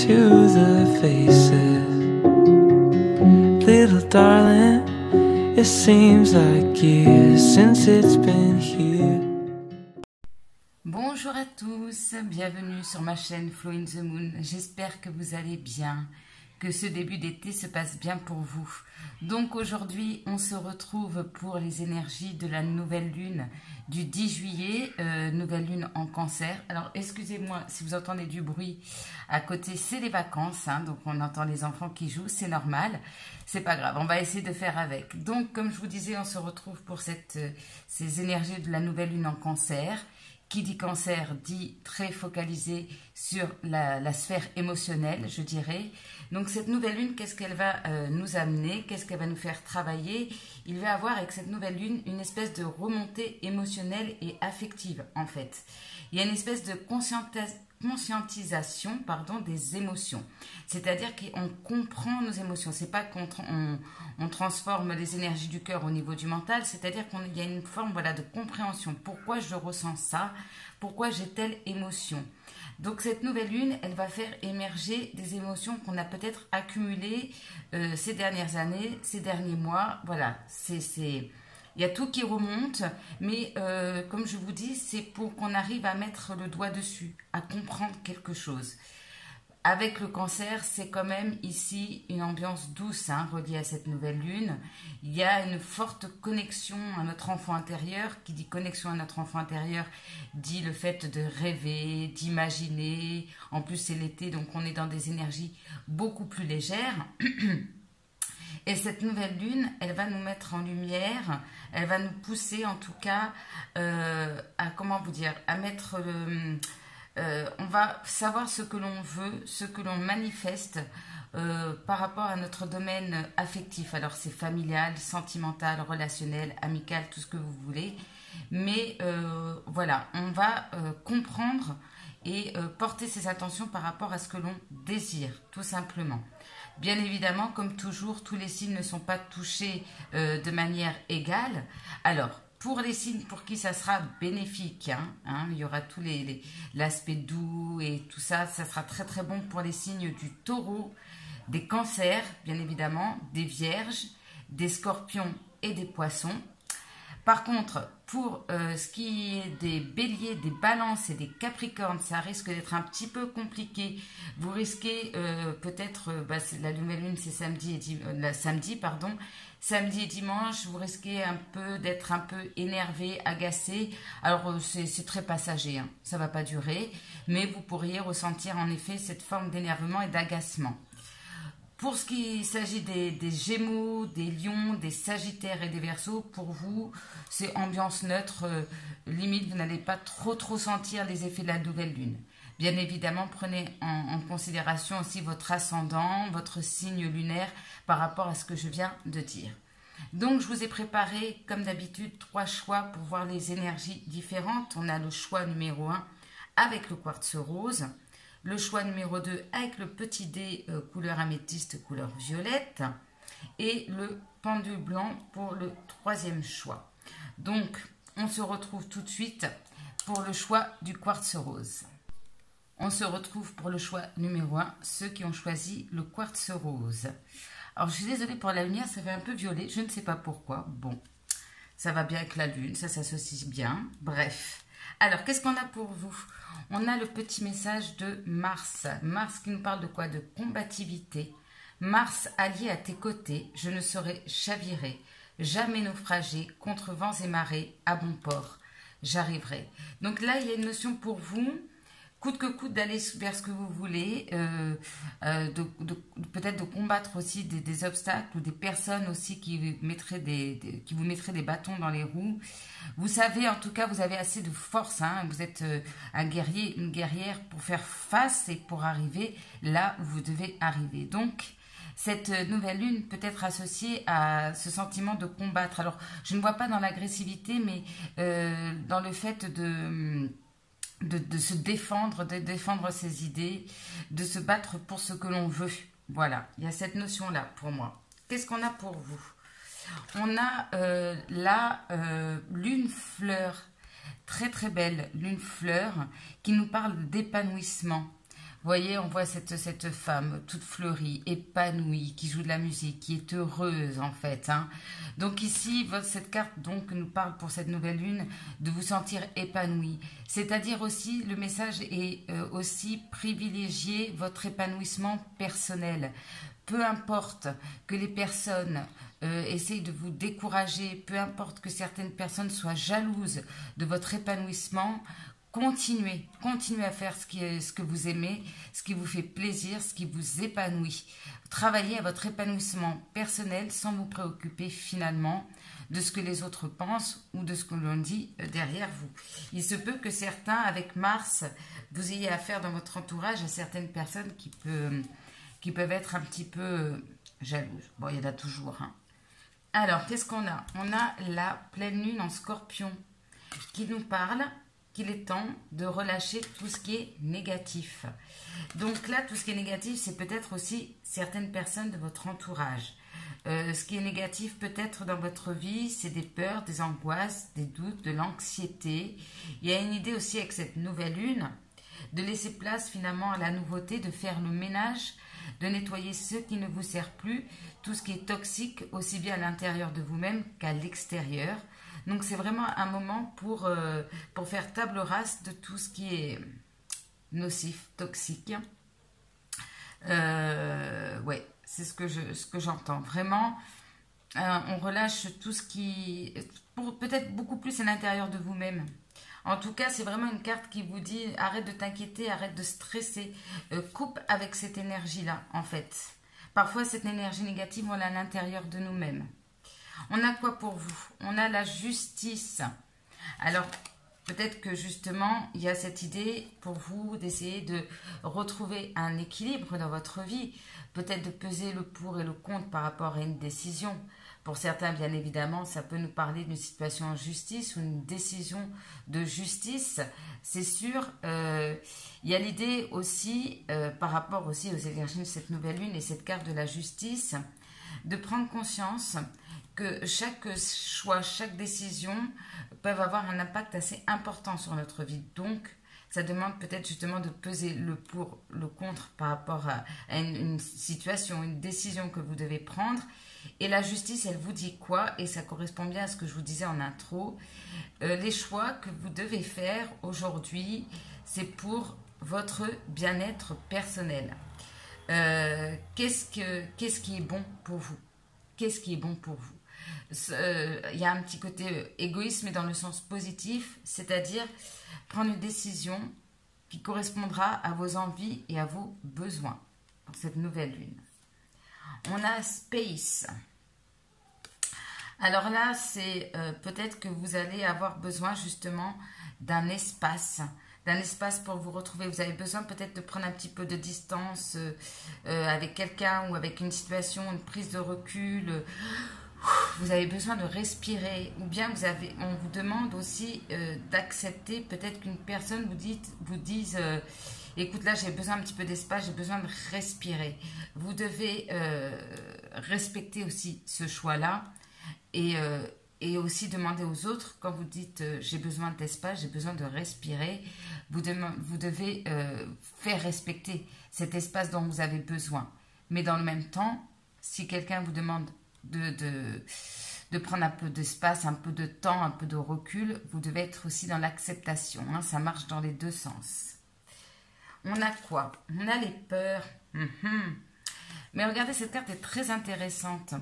to the faces. Little darling, it seems like years since it's been here. Bonjour à tous, bienvenue sur ma chaîne Flow in the Moon. J'espère que vous allez bien, que ce début d'été se passe bien pour vous. Donc aujourd'hui, on se retrouve pour les énergies de la nouvelle lune du 10 juillet, nouvelle lune en Cancer. Alors excusez-moi si vous entendez du bruit à côté, c'est les vacances, hein, donc on entend les enfants qui jouent, c'est normal, c'est pas grave, on va essayer de faire avec. Donc comme je vous disais, on se retrouve pour ces énergies de la nouvelle lune en Cancer. Qui dit cancer dit très focalisé sur la sphère émotionnelle, je dirais. Donc cette nouvelle lune, qu'est-ce qu'elle va nous amener? Qu'est-ce qu'elle va nous faire travailler? Il va y avoir avec cette nouvelle lune une espèce de remontée émotionnelle et affective en fait. Il y a une espèce de conscientisation des émotions. C'est-à-dire qu'on comprend nos émotions. C'est pas qu'on on transforme les énergies du cœur au niveau du mental, c'est-à-dire qu'il y a une forme de compréhension. Pourquoi je ressens ça? Pourquoi j'ai telle émotion? Donc cette nouvelle lune, elle va faire émerger des émotions qu'on a peut-être accumulées ces dernières années, ces derniers mois. Voilà, il y a tout qui remonte, mais comme je vous dis, c'est pour qu'on arrive à mettre le doigt dessus, à comprendre quelque chose. Avec le cancer, c'est quand même ici une ambiance douce, hein, reliée à cette nouvelle lune. Il y a une forte connexion à notre enfant intérieur. Qui dit connexion à notre enfant intérieur dit le fait de rêver, d'imaginer. En plus, c'est l'été, donc on est dans des énergies beaucoup plus légères. Et cette nouvelle lune, elle va nous mettre en lumière, elle va nous pousser en tout cas à, comment vous dire, à mettre on va savoir ce que l'on veut, ce que l'on manifeste par rapport à notre domaine affectif. Alors c'est familial, sentimental, relationnel, amical, tout ce que vous voulez. Mais voilà, on va comprendre et porter ses attentions par rapport à ce que l'on désire, tout simplement. Bien évidemment, comme toujours, tous les signes ne sont pas touchés de manière égale. Alors, pour les signes pour qui ça sera bénéfique, il y aura tout l'aspect doux et tout ça, ça sera très très bon pour les signes du taureau, des cancers, bien évidemment, des vierges, des scorpions et des poissons. Par contre, pour ce qui est des béliers, des balances et des capricornes, ça risque d'être un petit peu compliqué. Vous risquez peut-être, la nouvelle lune c'est samedi et dimanche, vous risquez d'être un peu énervé, agacé. Alors c'est très passager, hein, ça ne va pas durer, mais vous pourriez ressentir en effet cette forme d'énervement et d'agacement. Pour ce qui s'agit des Gémeaux, des Lions, des Sagittaires et des Verseaux, pour vous, c'est ambiance neutre, limite, vous n'allez pas trop sentir les effets de la nouvelle lune. Bien évidemment, prenez en considération aussi votre ascendant, votre signe lunaire par rapport à ce que je viens de dire. Donc, je vous ai préparé, comme d'habitude, 3 choix pour voir les énergies différentes. On a le choix numéro 1 avec le quartz rose. Le choix numéro 2 avec le petit dé couleur améthyste, couleur violette. Et le pendule blanc pour le 3e choix. Donc, on se retrouve tout de suite pour le choix du quartz rose. On se retrouve pour le choix numéro 1, ceux qui ont choisi le quartz rose. Alors, je suis désolée pour la lumière, ça fait un peu violet, je ne sais pas pourquoi. Bon, ça va bien avec la lune, ça s'associe bien. Bref. Alors, qu'est-ce qu'on a pour vous? On a le petit message de Mars. Mars qui nous parle de quoi? De combativité. Mars allié à tes côtés, je ne saurais chavirer, jamais naufrager, contre vents et marées, à bon port, j'arriverai. Donc là, il y a une notion pour vous, coûte que coûte d'aller vers ce que vous voulez, peut-être de combattre aussi des obstacles ou des personnes aussi qui vous mettraient des bâtons dans les roues. Vous savez, en tout cas, vous avez assez de force, hein, vous êtes un guerrier, une guerrière pour faire face et pour arriver là où vous devez arriver. Donc, cette nouvelle lune peut être associée à ce sentiment de combattre. Alors, je ne vois pas dans l'agressivité, mais dans le fait de se défendre, de défendre ses idées, de se battre pour ce que l'on veut. Voilà, il y a cette notion-là pour moi. Qu'est-ce qu'on a pour vous? On a la lune fleur, très très belle lune fleur, qui nous parle d'épanouissement. voyez, on voit cette femme toute fleurie, épanouie, qui joue de la musique, qui est heureuse en fait. Hein. Donc ici, cette carte donc, nous parle pour cette nouvelle lune de vous sentir épanoui. C'est-à-dire aussi, le message est aussi privilégier votre épanouissement personnel. Peu importe que les personnes essayent de vous décourager, peu importe que certaines personnes soient jalouses de votre épanouissement, continuez à faire ce que vous aimez, ce qui vous fait plaisir, ce qui vous épanouit. Travaillez à votre épanouissement personnel sans vous préoccuper finalement de ce que les autres pensent ou de ce que l'on dit derrière vous. Il se peut que certains, avec Mars, vous ayez affaire dans votre entourage à certaines personnes qui peuvent être un petit peu jalouses. Bon, il y en a toujours. Hein. Alors, qu'est-ce qu'on a? On a la pleine lune en Scorpion qui nous parle qu'il est temps de relâcher tout ce qui est négatif. Donc là, tout ce qui est négatif, c'est peut-être aussi certaines personnes de votre entourage. Ce qui est négatif peut-être dans votre vie, c'est des peurs, des angoisses, des doutes, de l'anxiété. Il y a une idée aussi avec cette nouvelle lune de laisser place finalement à la nouveauté, de faire le ménage, de nettoyer ce qui ne vous sert plus, tout ce qui est toxique, aussi bien à l'intérieur de vous-même qu'à l'extérieur. Donc c'est vraiment un moment pour faire table rase de tout ce qui est nocif, toxique. Ouais, c'est ce que j'entends. Vraiment, on relâche tout ce qui... peut-être beaucoup plus à l'intérieur de vous-même. En tout cas, c'est vraiment une carte qui vous dit arrête de t'inquiéter, arrête de stresser, coupe avec cette énergie-là, en fait. Parfois, cette énergie négative, on l'a à l'intérieur de nous-mêmes. On a quoi pour vous? On a la justice. Alors, peut-être que justement, il y a cette idée pour vous d'essayer de retrouver un équilibre dans votre vie. Peut-être de peser le pour et le contre par rapport à une décision. Pour certains, bien évidemment, ça peut nous parler d'une situation en justice ou une décision de justice. C'est sûr, il y a l'idée aussi, par rapport aussi aux énergies de cette nouvelle lune et cette carte de la justice, de prendre conscience que chaque choix, chaque décision peuvent avoir un impact assez important sur notre vie. Donc, ça demande peut-être justement de peser le pour, le contre par rapport à une situation, une décision que vous devez prendre. Et la justice, elle vous dit quoi? Et ça correspond bien à ce que je vous disais en intro. Les choix que vous devez faire aujourd'hui, c'est pour votre bien-être personnel. Qu'est-ce qui est bon pour vous? Qu'est-ce qui est bon pour vous? Il y a un petit côté égoïsme, mais dans le sens positif, c'est-à-dire prendre une décision qui correspondra à vos envies et à vos besoins pour cette nouvelle lune. On a Space. Alors là, c'est peut-être que vous allez avoir besoin justement d'un espace pour vous retrouver. Vous avez besoin peut-être de prendre un petit peu de distance avec quelqu'un ou avec une situation, une prise de recul. Vous avez besoin de respirer, ou bien on vous demande aussi d'accepter peut-être qu'une personne vous dise écoute, là j'ai besoin un petit peu d'espace, j'ai besoin de respirer. Vous devez respecter aussi ce choix-là et aussi demander aux autres, quand vous dites j'ai besoin d'espace, j'ai besoin de respirer, vous devez faire respecter cet espace dont vous avez besoin. Mais dans le même temps, si quelqu'un vous demande de prendre un peu d'espace, un peu de temps, un peu de recul, vous devez être aussi dans l'acceptation. Hein, ça marche dans les deux sens. On a quoi? On a les peurs. Mais regardez, cette carte est très intéressante.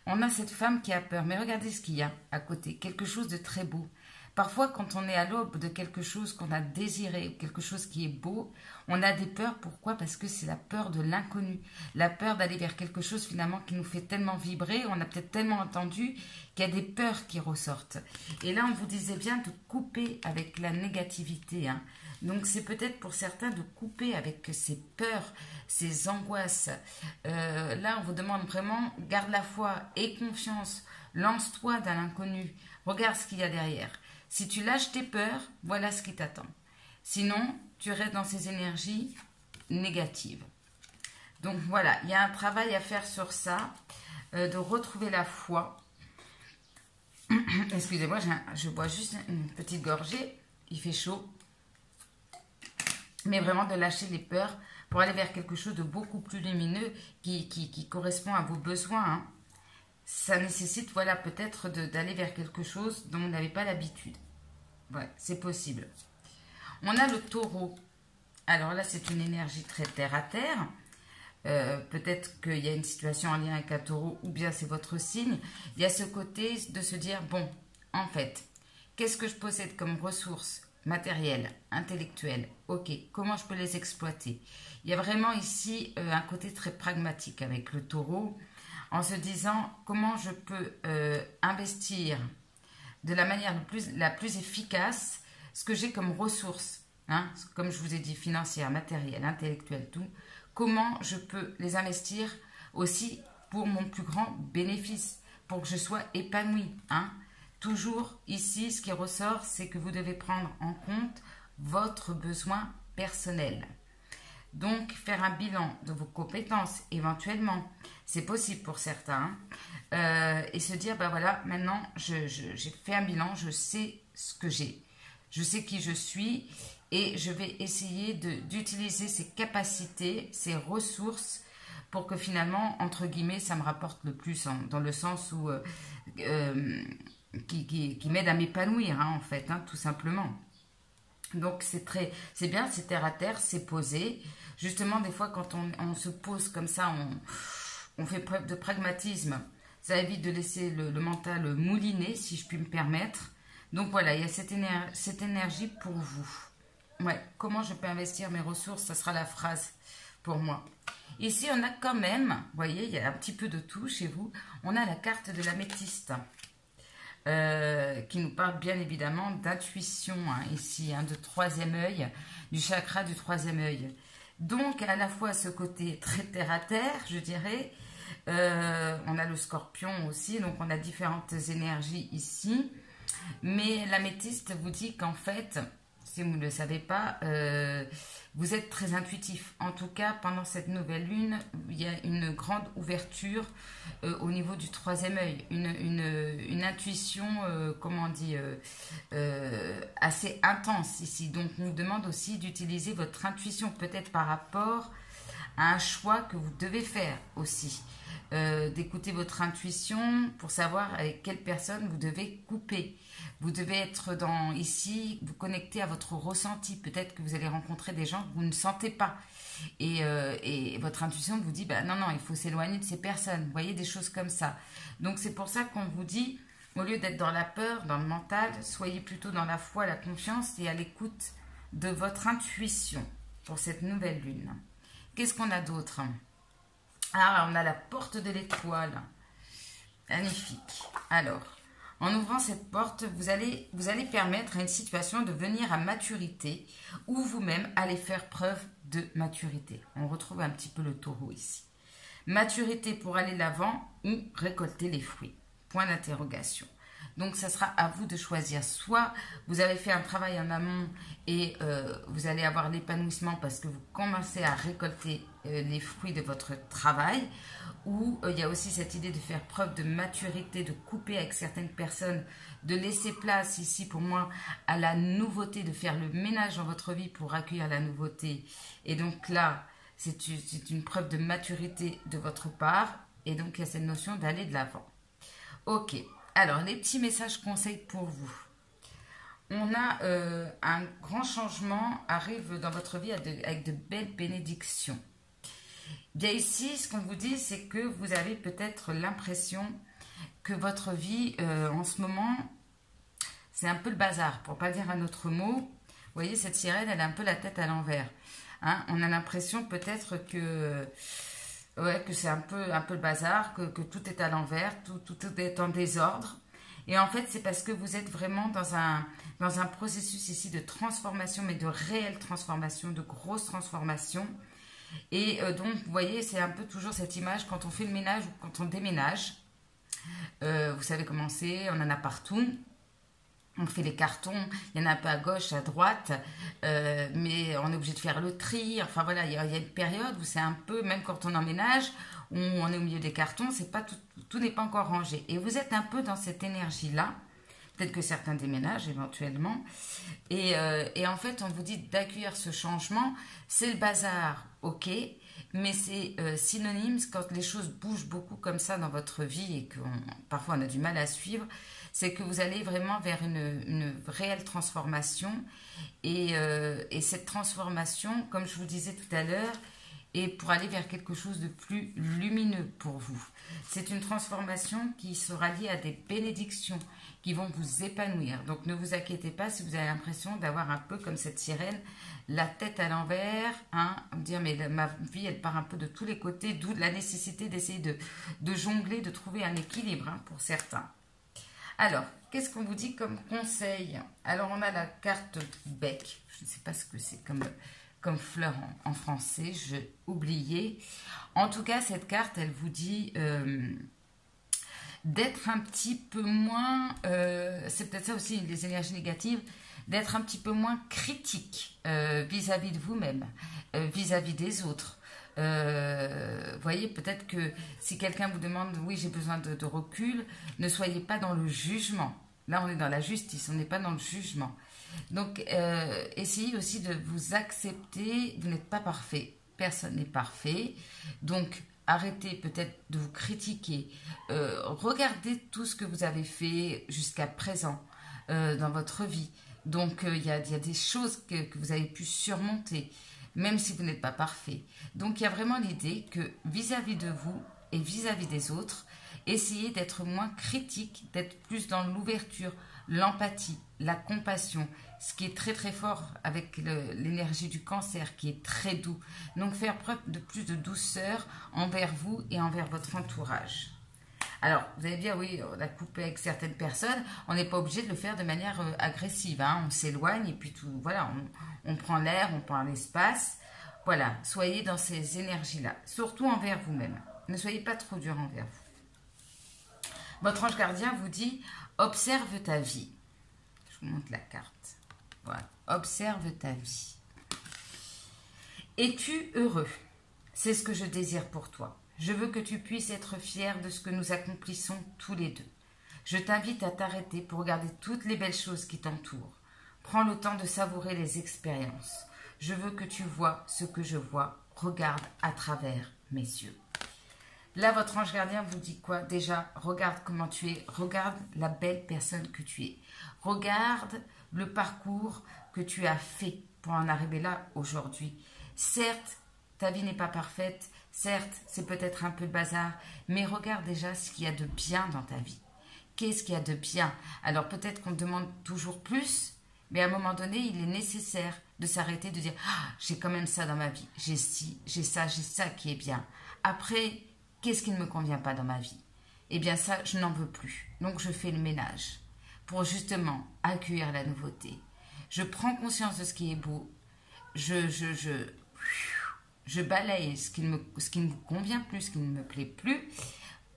On a cette femme qui a peur. Mais regardez ce qu'il y a à côté. Quelque chose de très beau. Parfois, quand on est à l'aube de quelque chose qu'on a désiré, quelque chose qui est beau, on a des peurs. Pourquoi? Parce que c'est la peur de l'inconnu. La peur d'aller vers quelque chose finalement qui nous fait tellement vibrer. On a peut-être tellement entendu qu'il y a des peurs qui ressortent. Et là, on vous disait bien de couper avec la négativité. Hein. Donc, c'est peut-être pour certains de couper avec ces peurs, ces angoisses. Là, on vous demande vraiment, garde la foi et confiance. Lance-toi dans l'inconnu. Regarde ce qu'il y a derrière. Si tu lâches tes peurs, voilà ce qui t'attend. Sinon, tu restes dans ces énergies négatives. Donc voilà, il y a un travail à faire sur ça, de retrouver la foi. Excusez-moi, je bois juste une petite gorgée, il fait chaud. Mais vraiment de lâcher les peurs pour aller vers quelque chose de beaucoup plus lumineux qui correspond à vos besoins. Hein. Ça nécessite, voilà, peut-être d'aller vers quelque chose dont vous n'avez pas l'habitude. Ouais, c'est possible. On a le taureau. Alors là, c'est une énergie très terre à terre. Peut-être qu'il y a une situation en lien avec un taureau ou bien c'est votre signe. Il y a ce côté de se dire, bon, en fait, qu'est-ce que je possède comme ressources matérielles, intellectuelles? Ok, comment je peux les exploiter? Il y a vraiment ici un côté très pragmatique avec le taureau, en se disant comment je peux investir de la manière la plus efficace ce que j'ai comme ressources, hein, comme je vous ai dit, financières, matérielles, intellectuelles, tout. Comment je peux les investir aussi pour mon plus grand bénéfice, pour que je sois épanouie. Hein. Toujours ici, ce qui ressort, c'est que vous devez prendre en compte votre besoin personnel. Donc, faire un bilan de vos compétences, éventuellement, c'est possible pour certains. Et se dire, ben voilà, maintenant, j'ai fait un bilan, je sais ce que j'ai. Je sais qui je suis et je vais essayer d'utiliser ces capacités, ces ressources pour que finalement, entre guillemets, ça me rapporte le plus, hein, dans le sens où qui m'aide à m'épanouir, hein, en fait, hein, tout simplement. Donc c'est bien, c'est terre à terre, c'est posé. Justement, des fois, quand on se pose comme ça, on fait preuve de pragmatisme. Ça évite de laisser le mental mouliner, si je puis me permettre. Donc voilà, il y a cette énergie pour vous. Ouais, comment je peux investir mes ressources, ça sera la phrase pour moi. Ici, on a quand même, vous voyez, il y a un petit peu de tout chez vous. On a la carte de l'améthyste. Qui nous parle bien évidemment d'intuition, hein, ici, hein, de troisième œil, du chakra du troisième œil. Donc, à la fois ce côté très terre à terre, je dirais, on a le scorpion aussi, donc on a différentes énergies ici. Mais l'améthyste vous dit qu'en fait, si vous ne le savez pas, vous êtes très intuitif. En tout cas, pendant cette nouvelle lune, il y a une grande ouverture au niveau du troisième œil. Une intuition, comment on dit, assez intense ici. Donc, on vous demande aussi d'utiliser votre intuition, peut-être par rapport à un choix que vous devez faire aussi. D'écouter votre intuition pour savoir avec quelle personne vous devez couper. Vous devez être ici, vous connecter à votre ressenti. Peut-être que vous allez rencontrer des gens que vous ne sentez pas. Et votre intuition vous dit, bah, non, il faut s'éloigner de ces personnes. Vous voyez, des choses comme ça. Donc, c'est pour ça qu'on vous dit, au lieu d'être dans la peur, dans le mental, soyez plutôt dans la foi, la confiance et à l'écoute de votre intuition pour cette nouvelle lune. Qu'est-ce qu'on a d'autre ? Ah, on a la porte de l'étoile. Magnifique. Alors, en ouvrant cette porte, vous allez permettre à une situation de venir à maturité ou vous-même allez faire preuve de maturité. On retrouve un petit peu le taureau ici. Maturité pour aller de l'avant ou récolter les fruits. Point d'interrogation. Donc, ça sera à vous de choisir. Soit vous avez fait un travail en amont et vous allez avoir l'épanouissement parce que vous commencez à récolter les fruits de votre travail. Ou il y a aussi cette idée de faire preuve de maturité, de couper avec certaines personnes, de laisser place ici pour moi à la nouveauté, de faire le ménage dans votre vie pour accueillir la nouveauté. Et donc là, c'est une preuve de maturité de votre part. Et donc, il y a cette notion d'aller de l'avant. Ok. Alors, les petits messages conseils pour vous. On a un grand changement arrive dans votre vie avec de belles bénédictions. Bien ici, ce qu'on vous dit, c'est que vous avez peut-être l'impression que votre vie, en ce moment, c'est un peu le bazar, pour ne pas dire un autre mot. Vous voyez, cette sirène, elle a un peu la tête à l'envers. Hein, on a l'impression peut-être que c'est un peu le bazar, que tout est à l'envers, tout est en désordre. Et en fait, c'est parce que vous êtes vraiment dans un processus ici de transformation, mais de réelle transformation, de grosse transformation. Et donc, vous voyez, c'est un peu toujours cette image quand on fait le ménage ou quand on déménage. Vous savez comment c'est, on en a partout. On fait les cartons, il y en a un peu à gauche, à droite, mais on est obligé de faire le tri. Enfin voilà, il y a une période où c'est un peu, même quand on emménage, où on est au milieu des cartons, c'est pas tout n'est pas encore rangé. Et vous êtes un peu dans cette énergie-là, Peut-être que certains déménagent éventuellement. Et en fait, on vous dit d'accueillir ce changement. C'est le bazar, ok, mais c'est synonyme quand les choses bougent beaucoup comme ça dans votre vie et que parfois on a du mal à suivre. C'est que vous allez vraiment vers une réelle transformation. Et cette transformation, comme je vous disais tout à l'heure, est pour aller vers quelque chose de plus lumineux pour vous. C'est une transformation qui sera liée à des bénédictions qui vont vous épanouir. Donc ne vous inquiétez pas si vous avez l'impression d'avoir un peu comme cette sirène, la tête à l'envers, hein, dire mais ma vie elle part un peu de tous les côtés, d'où la nécessité d'essayer de jongler, de trouver un équilibre hein, pour certains. Alors, qu'est-ce qu'on vous dit comme conseil? Alors on a la carte bec, je ne sais pas ce que c'est comme fleur en français, j'ai oublié. En tout cas, cette carte, elle vous dit d'être un petit peu moins, c'est peut-être ça aussi, les énergies négatives, d'être un petit peu moins critique vis-à-vis de vous-même, vis-à-vis des autres. Voyez, peut-être que si quelqu'un vous demande, oui, j'ai besoin de recul, ne soyez pas dans le jugement. Là, on est dans la justice, on n'est pas dans le jugement. Donc, essayez aussi de vous accepter, vous n'êtes pas parfait, personne n'est parfait. Donc, arrêtez peut-être de vous critiquer. Regardez tout ce que vous avez fait jusqu'à présent dans votre vie. Donc, il y a des choses que vous avez pu surmonter, même si vous n'êtes pas parfait. Donc, il y a vraiment l'idée que vis-à-vis de vous et vis-à-vis des autres, essayez d'être moins critique, d'être plus dans l'ouverture, l'empathie, la compassion, ce qui est très très fort avec l'énergie du cancer, qui est très doux. Donc faire preuve de plus de douceur envers vous et envers votre entourage. Alors, vous allez dire, oui, on a coupé avec certaines personnes, on n'est pas obligé de le faire de manière agressive, hein. On s'éloigne et puis tout, voilà, on prend l'air, on prend l'espace. Voilà, soyez dans ces énergies-là, surtout envers vous-même. Ne soyez pas trop dur envers vous. Votre ange gardien vous dit, observe ta vie. Je vous montre la carte. Voilà, observe ta vie. Es-tu heureux? C'est ce que je désire pour toi. Je veux que tu puisses être fier de ce que nous accomplissons tous les deux. Je t'invite à t'arrêter pour regarder toutes les belles choses qui t'entourent. Prends le temps de savourer les expériences. Je veux que tu vois ce que je vois. Regarde à travers mes yeux. Là, votre ange gardien vous dit quoi? Déjà, regarde comment tu es. Regarde la belle personne que tu es. Regarde le parcours que tu as fait pour en arriver là aujourd'hui. Certes, ta vie n'est pas parfaite. Certes, c'est peut-être un peu le bazar. Mais regarde déjà ce qu'il y a de bien dans ta vie. Qu'est-ce qu'il y a de bien? Alors peut-être qu'on demande toujours plus. Mais à un moment donné, il est nécessaire de s'arrêter, de dire « Ah, j'ai quand même ça dans ma vie. J'ai ci, j'ai ça qui est bien. » Après, qu'est-ce qui ne me convient pas dans ma vie? Eh bien ça, je n'en veux plus. Donc je fais le ménage pour justement accueillir la nouveauté. Je prends conscience de ce qui est beau. Je balaye ce qui ne me convient plus, ce qui ne me plaît plus,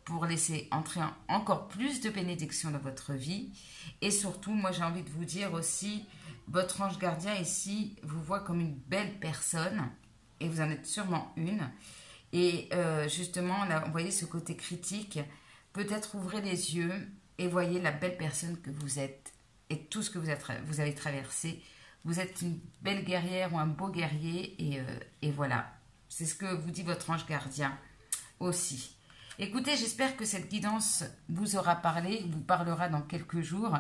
pour laisser entrer encore plus de bénédictions dans votre vie. Et surtout, moi j'ai envie de vous dire aussi, votre ange gardien ici vous voit comme une belle personne, et vous en êtes sûrement une. Et justement, là, vous voyez ce côté critique, peut-être ouvrez les yeux et voyez la belle personne que vous êtes et tout ce que vous avez traversé. Vous êtes une belle guerrière ou un beau guerrier et voilà. C'est ce que vous dit votre ange gardien aussi. Écoutez, j'espère que cette guidance vous aura parlé, vous parlera dans quelques jours.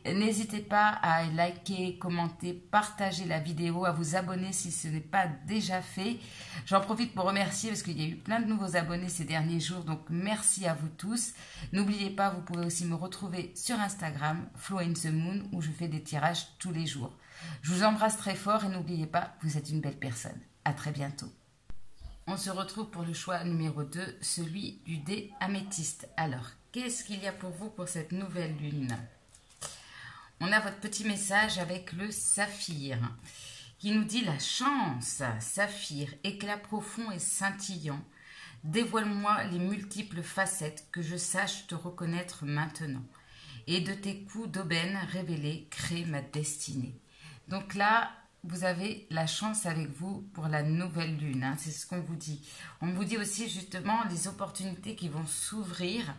N'hésitez pas à liker, commenter, partager la vidéo, à vous abonner si ce n'est pas déjà fait. J'en profite pour remercier parce qu'il y a eu plein de nouveaux abonnés ces derniers jours, donc merci à vous tous. N'oubliez pas, vous pouvez aussi me retrouver sur Instagram, Flo and the Moon, où je fais des tirages tous les jours. Je vous embrasse très fort et n'oubliez pas, vous êtes une belle personne. À très bientôt. On se retrouve pour le choix numéro 2, celui du dé améthyste. Alors, qu'est-ce qu'il y a pour vous pour cette nouvelle lune? On a votre petit message avec le saphir qui nous dit la chance. Saphir, éclat profond et scintillant. Dévoile-moi les multiples facettes que je sache te reconnaître maintenant. Et de tes coups d'aubaine révélés, crée ma destinée. Donc là, vous avez la chance avec vous pour la nouvelle lune, hein, c'est ce qu'on vous dit. On vous dit aussi justement les opportunités qui vont s'ouvrir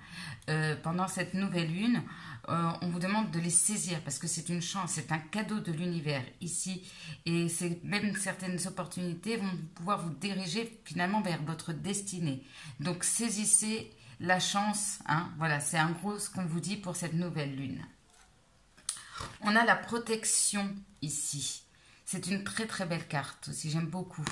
pendant cette nouvelle lune. On vous demande de les saisir parce que c'est une chance, c'est un cadeau de l'univers ici. Et même certaines opportunités vont pouvoir vous diriger finalement vers votre destinée. Donc saisissez la chance, hein, voilà, c'est en gros ce qu'on vous dit pour cette nouvelle lune. On a la protection ici. C'est une très très belle carte aussi, j'aime beaucoup.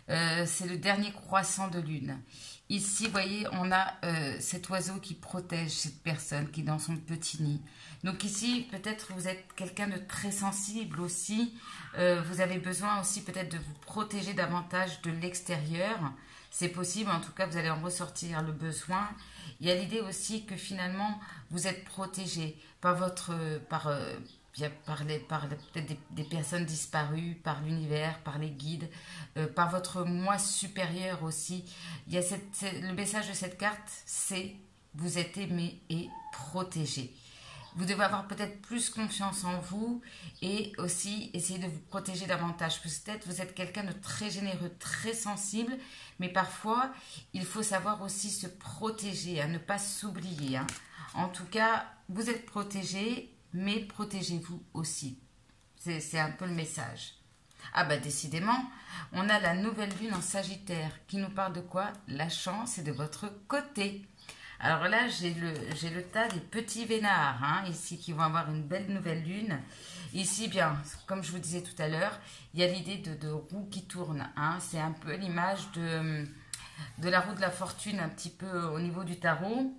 C'est le dernier croissant de lune. Ici, vous voyez, on a cet oiseau qui protège cette personne qui est dans son petit nid. Donc ici, peut-être vous êtes quelqu'un de très sensible aussi. Vous avez besoin aussi peut-être de vous protéger davantage de l'extérieur. C'est possible, en tout cas, vous allez en ressortir le besoin. Il y a l'idée aussi que finalement, vous êtes protégé par peut-être des personnes disparues, par l'univers, par les guides, par votre moi supérieur aussi. Il y a le message de cette carte, c'est vous êtes aimé et protégé. Vous devez avoir peut-être plus confiance en vous et aussi essayer de vous protéger davantage. Peut-être vous êtes quelqu'un de très généreux, très sensible, mais parfois il faut savoir aussi se protéger, à ne pas s'oublier. Hein. En tout cas, vous êtes protégé, mais protégez-vous aussi. C'est un peu le message. Ah bah décidément, on a la nouvelle lune en Sagittaire qui nous parle de quoi? La chance est de votre côté. Alors là, j'ai le tas des petits vénards, hein, ici, qui vont avoir une belle nouvelle lune. Ici, bien, comme je vous disais tout à l'heure, il y a l'idée de roue qui tourne. Hein, c'est un peu l'image de la roue de la fortune, un petit peu au niveau du tarot.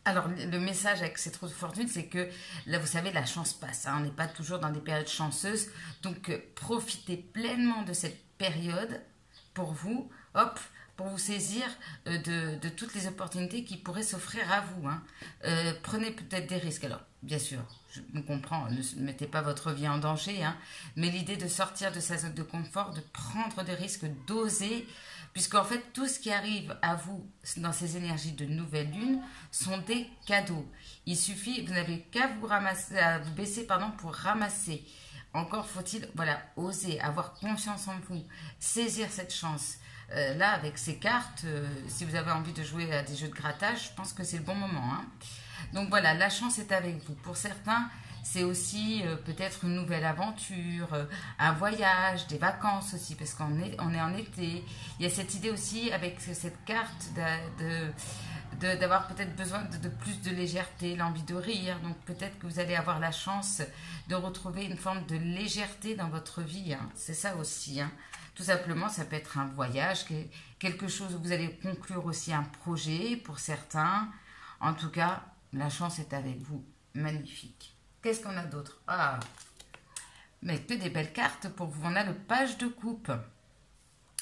Alors, le message avec cette roue de fortune, c'est que, là, vous savez, la chance passe. Hein, on n'est pas toujours dans des périodes chanceuses. Donc, profitez pleinement de cette période pour vous. Hop, pour vous saisir de toutes les opportunités qui pourraient s'offrir à vous. Hein. Prenez peut-être des risques. Alors, bien sûr, je me comprends, ne mettez pas votre vie en danger, hein, mais l'idée de sortir de sa zone de confort, de prendre des risques, d'oser, puisqu'en fait, tout ce qui arrive à vous dans ces énergies de nouvelle lune sont des cadeaux. Il suffit, vous n'avez qu'à vous baisser pour ramasser. Encore faut-il, voilà, oser, avoir confiance en vous, saisir cette chance. Là, avec ces cartes, si vous avez envie de jouer à des jeux de grattage, je pense que c'est le bon moment. Hein. Donc voilà, la chance est avec vous. Pour certains, c'est aussi peut-être une nouvelle aventure, un voyage, des vacances aussi, parce qu'on est en été. Il y a cette idée aussi avec cette carte d'avoir peut-être besoin de plus de légèreté, l'envie de rire. Donc peut-être que vous allez avoir la chance de retrouver une forme de légèreté dans votre vie. Hein. C'est ça aussi. Hein. Tout simplement, ça peut être un voyage, quelque chose où vous allez conclure aussi un projet pour certains. En tout cas, la chance est avec vous. Magnifique. Qu'est-ce qu'on a d'autre? Ah, mais que des belles cartes pour vous. On a le page de coupe.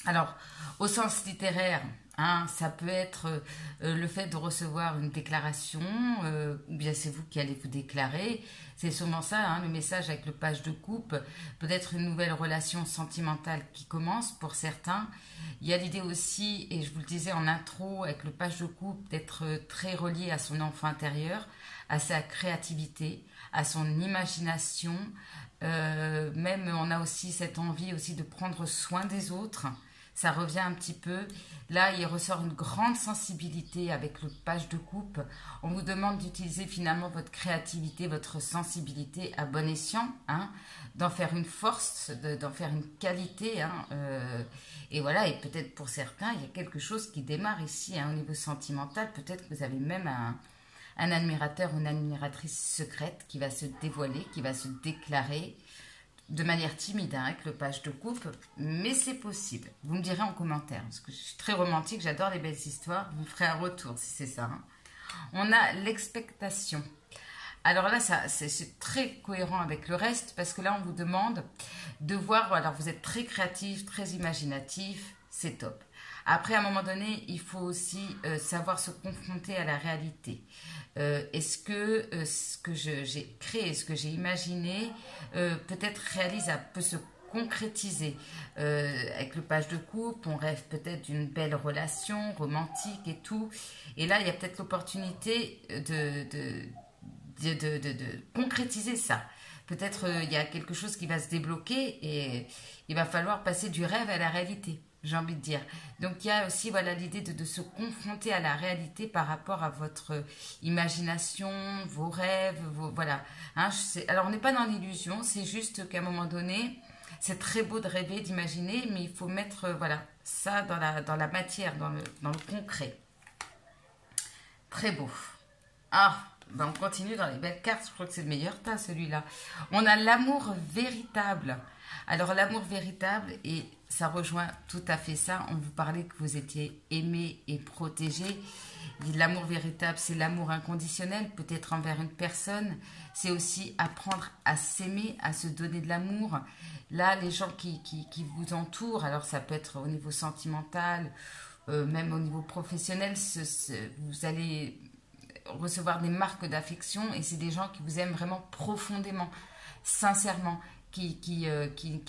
Alors, au sens littéraire, hein, ça peut être le fait de recevoir une déclaration, ou bien c'est vous qui allez vous déclarer. C'est sûrement ça, hein, le message avec le page de coupe. Peut-être une nouvelle relation sentimentale qui commence pour certains. Il y a l'idée aussi, et je vous le disais en intro, avec le page de coupe, d'être très relié à son enfant intérieur, à sa créativité, à son imagination. Même on a aussi cette envie aussi de prendre soin des autres. Ça revient un petit peu. Là, il ressort une grande sensibilité avec le page de coupe. On vous demande d'utiliser finalement votre créativité, votre sensibilité à bon escient, hein, d'en faire une force, d'en faire une qualité. Hein, et voilà, et peut-être pour certains, il y a quelque chose qui démarre ici hein, au niveau sentimental. Peut-être que vous avez même un admirateur ou une admiratrice secrète qui va se dévoiler, qui va se déclarer. De manière timide hein, avec le page de coupe, mais c'est possible. Vous me direz en commentaire, parce que je suis très romantique, j'adore les belles histoires. Vous me ferez un retour si c'est ça. Hein. On a l'expectation. Alors là, c'est très cohérent avec le reste, parce que là, on vous demande de voir, alors vous êtes très créatif, très imaginatif, c'est top. Après, à un moment donné, il faut aussi savoir se confronter à la réalité. Est-ce que ce que j'ai créé, ce que j'ai imaginé, peut-être peut se concrétiser avec le page de coupe, on rêve peut-être d'une belle relation romantique et tout. Et là, il y a peut-être l'opportunité de concrétiser ça. peut-être il y a quelque chose qui va se débloquer et il va falloir passer du rêve à la réalité, j'ai envie de dire. Donc il y a aussi voilà l'idée de se confronter à la réalité par rapport à votre imagination, vos rêves, voilà. Hein, alors on n'est pas dans l'illusion, c'est juste qu'à un moment donné, c'est très beau de rêver, d'imaginer, mais il faut mettre voilà ça dans la matière, dans le concret. Très beau. Ah, ben on continue dans les belles cartes. Je crois que c'est le meilleur tas, celui-là. On a l'amour véritable. Alors, l'amour véritable, et ça rejoint tout à fait ça. On vous parlait que vous étiez aimé et protégé. L'amour véritable, c'est l'amour inconditionnel, peut-être envers une personne. C'est aussi apprendre à s'aimer, à se donner de l'amour. Là, les gens qui vous entourent, alors ça peut être au niveau sentimental, même au niveau professionnel, vous allez recevoir des marques d'affection et c'est des gens qui vous aiment vraiment profondément, sincèrement, qui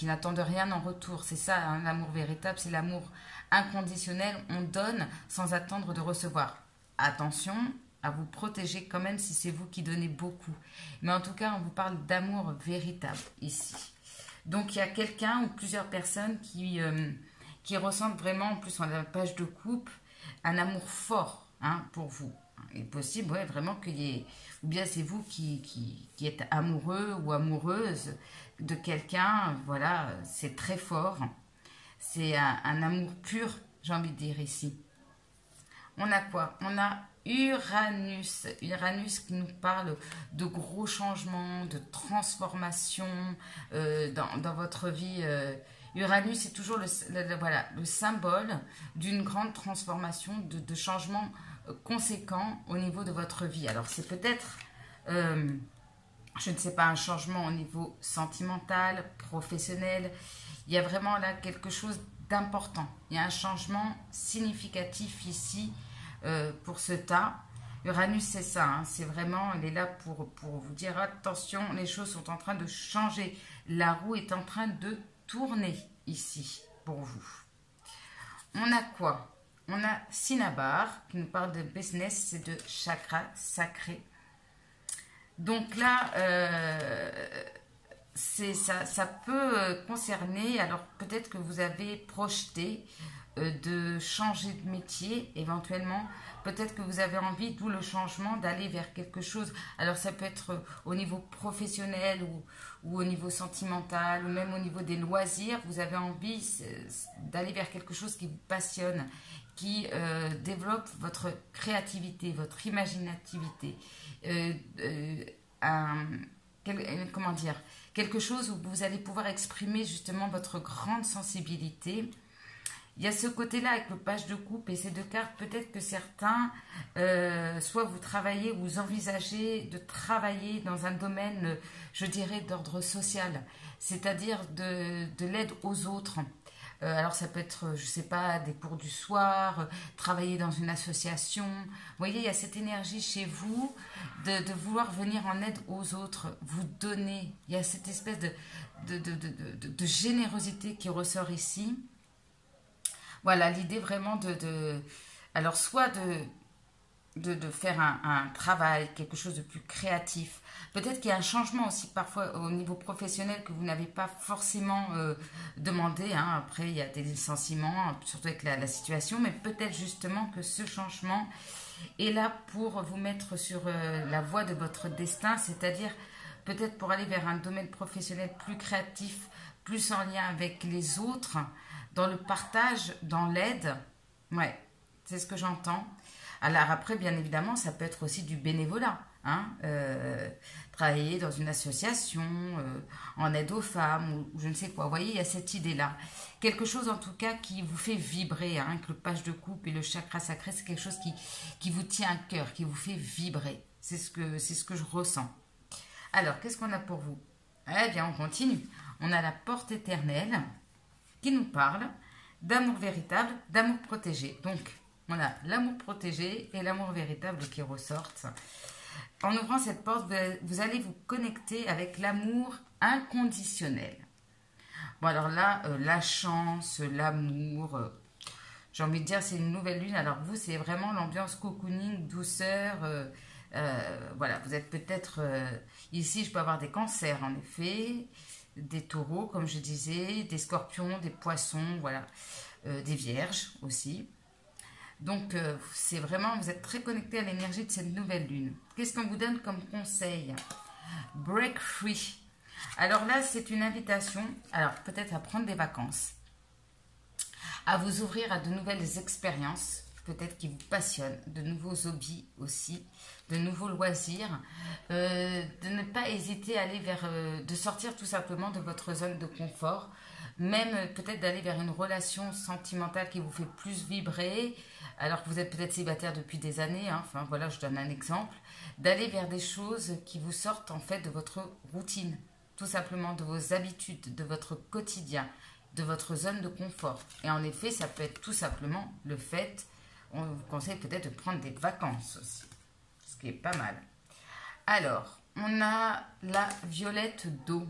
n'attendent rien en retour. C'est ça, hein, l'amour véritable, c'est l'amour inconditionnel. On donne sans attendre de recevoir. Attention à vous protéger quand même si c'est vous qui donnez beaucoup. Mais en tout cas, on vous parle d'amour véritable ici. Donc, il y a quelqu'un ou plusieurs personnes qui ressentent vraiment, en plus on a la page de coupe, un amour fort hein, pour vous. Il est possible ouais, vraiment qu'il y ait, ou bien c'est vous qui êtes amoureux ou amoureuse de quelqu'un, voilà, c'est très fort. C'est un amour pur, j'ai envie de dire ici. On a quoi? On a Uranus. Uranus qui nous parle de gros changements, de transformations dans votre vie. Uranus est toujours le symbole d'une grande transformation, de changements conséquents au niveau de votre vie. Alors c'est peut-être, je ne sais pas, un changement au niveau sentimental, professionnel. Il y a vraiment là quelque chose d'important. Il y a un changement significatif ici pour ce tas. Uranus, c'est ça, hein, c'est vraiment, elle est là pour vous dire attention, les choses sont en train de changer. La roue est en train de tourner ici pour vous. On a quoi? On a Cinnabar qui nous parle de business et de chakra sacré. Donc là, ça peut concerner, alors peut-être que vous avez projeté de changer de métier éventuellement, peut-être que vous avez envie, d'où le changement, d'aller vers quelque chose, alors ça peut être au niveau professionnel ou au niveau sentimental ou même au niveau des loisirs, vous avez envie d'aller vers quelque chose qui vous passionne, qui développe votre créativité, votre imaginativité, comment dire, quelque chose où vous allez pouvoir exprimer justement votre grande sensibilité. Il y a ce côté-là avec le page de coupe et ces deux cartes, peut-être que certains, soit vous travaillez ou vous envisagez de travailler dans un domaine, je dirais, d'ordre social, c'est-à-dire de l'aide aux autres. Alors ça peut être, je ne sais pas, des cours du soir, travailler dans une association. Vous voyez, il y a cette énergie chez vous de vouloir venir en aide aux autres, vous donner. Il y a cette espèce de générosité qui ressort ici. Voilà, l'idée vraiment alors soit de faire un travail, quelque chose de plus créatif. Peut-être qu'il y a un changement aussi parfois au niveau professionnel que vous n'avez pas forcément demandé. Hein. Après, il y a des licenciements, surtout avec la situation, mais peut-être justement que ce changement est là pour vous mettre sur la voie de votre destin, c'est-à-dire peut-être pour aller vers un domaine professionnel plus créatif, plus en lien avec les autres, dans le partage, dans l'aide. Ouais, c'est ce que j'entends. Alors après, bien évidemment, ça peut être aussi du bénévolat. Hein, travailler dans une association, en aide aux femmes, ou je ne sais quoi. Vous voyez, il y a cette idée-là. Quelque chose en tout cas qui vous fait vibrer, hein, que le page de coupe et le chakra sacré, c'est quelque chose qui vous tient à cœur, qui vous fait vibrer. C'est ce que je ressens. Alors, qu'est-ce qu'on a pour vous? Eh bien, on continue. On a la porte éternelle qui nous parle d'amour véritable, d'amour protégé. Donc, on a l'amour protégé et l'amour véritable qui ressortent. En ouvrant cette porte, vous allez vous connecter avec l'amour inconditionnel. Bon, alors là, la chance, l'amour, j'ai envie de dire, c'est une nouvelle lune. Alors vous, c'est vraiment l'ambiance cocooning, douceur, Voilà, vous êtes peut-être... ici, je peux avoir des cancers, en effet, des taureaux, comme je disais, des scorpions, des poissons, voilà, des vierges aussi. Donc, c'est vraiment, vous êtes très connecté à l'énergie de cette nouvelle lune. Qu'est-ce qu'on vous donne comme conseil? Break free. Alors là, c'est une invitation, alors peut-être à prendre des vacances, à vous ouvrir à de nouvelles expériences, peut-être qui vous passionnent, de nouveaux hobbies aussi, de nouveaux loisirs, de ne pas hésiter à aller vers, de sortir tout simplement de votre zone de confort, même peut-être d'aller vers une relation sentimentale qui vous fait plus vibrer, alors que vous êtes peut-être célibataire depuis des années, hein, enfin voilà, je donne un exemple, d'aller vers des choses qui vous sortent en fait de votre routine, tout simplement de vos habitudes, de votre quotidien, de votre zone de confort. Et en effet, ça peut être tout simplement le fait, on vous conseille peut-être de prendre des vacances aussi, ce qui est pas mal. Alors, on a la violette d'eau.